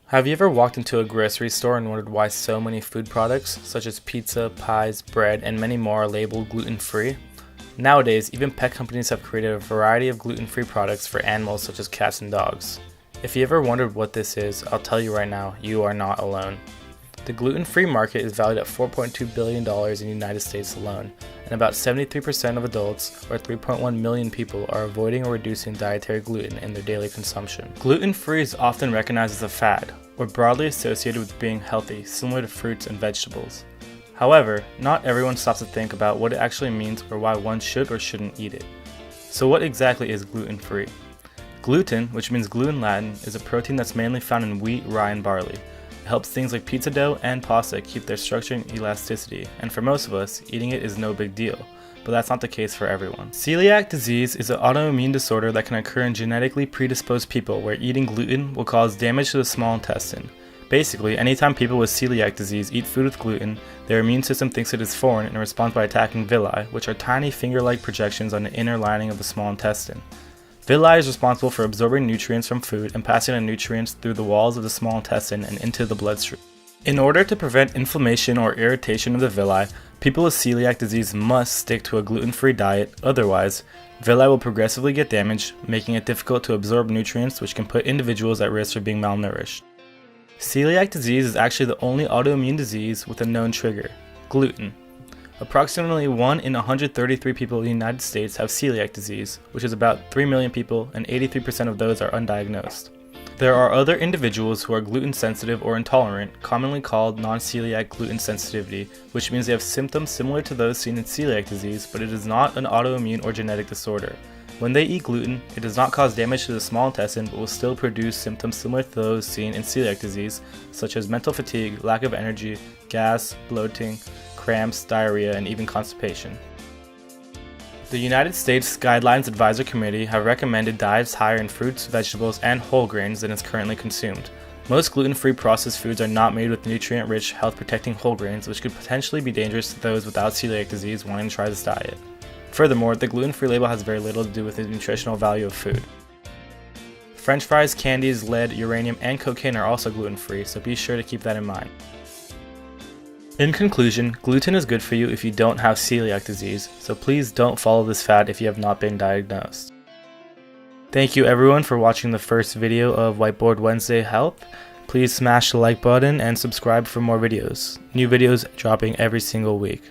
Have you ever walked into a grocery store and wondered why so many food products, such as pizza, pies, bread, and many more are labeled gluten-free? Nowadays, even pet companies have created a variety of gluten-free products for animals such as cats and dogs. If you ever wondered what this is, I'll tell you right now, you are not alone. The gluten-free market is valued at $4.2 billion in the United States alone, and about 73% of adults, or 3.1 million people, are avoiding or reducing dietary gluten in their daily consumption. Gluten-free is often recognized as a fad, or broadly associated with being healthy, similar to fruits and vegetables. However, not everyone stops to think about what it actually means or why one should or shouldn't eat it. So what exactly is gluten-free? Gluten, which means glue in Latin, is a protein that's mainly found in wheat, rye, and barley. It helps things like pizza dough and pasta keep their structure and elasticity, and for most of us, eating it is no big deal, but that's not the case for everyone. Celiac disease is an autoimmune disorder that can occur in genetically predisposed people where eating gluten will cause damage to the small intestine. Basically, anytime people with celiac disease eat food with gluten, their immune system thinks it is foreign and responds by attacking villi, which are tiny finger-like projections on the inner lining of the small intestine. Villi is responsible for absorbing nutrients from food and passing the nutrients through the walls of the small intestine and into the bloodstream. In order to prevent inflammation or irritation of the villi, people with celiac disease must stick to a gluten-free diet, otherwise, villi will progressively get damaged, making it difficult to absorb nutrients which can put individuals at risk for being malnourished. Celiac disease is actually the only autoimmune disease with a known trigger, gluten. Approximately 1 in 133 people in the United States have celiac disease, which is about 3 million people, and 83% of those are undiagnosed. There are other individuals who are gluten sensitive or intolerant, commonly called non-celiac gluten sensitivity, which means they have symptoms similar to those seen in celiac disease, but it is not an autoimmune or genetic disorder. When they eat gluten, it does not cause damage to the small intestine but will still produce symptoms similar to those seen in celiac disease, such as mental fatigue, lack of energy, gas, bloating, cramps, diarrhea, and even constipation. The United States Guidelines Advisory Committee have recommended diets higher in fruits, vegetables, and whole grains than is currently consumed. Most gluten-free processed foods are not made with nutrient-rich, health-protecting whole grains, which could potentially be dangerous to those without celiac disease wanting to try this diet. Furthermore, the gluten-free label has very little to do with the nutritional value of food. French fries, candies, lead, uranium, and cocaine are also gluten-free, so be sure to keep that in mind. In conclusion, gluten is good for you if you don't have celiac disease, so please don't follow this fad if you have not been diagnosed. Thank you everyone for watching the first video of Whiteboard Wednesday Health. Please smash the like button and subscribe for more videos. New videos dropping every single week.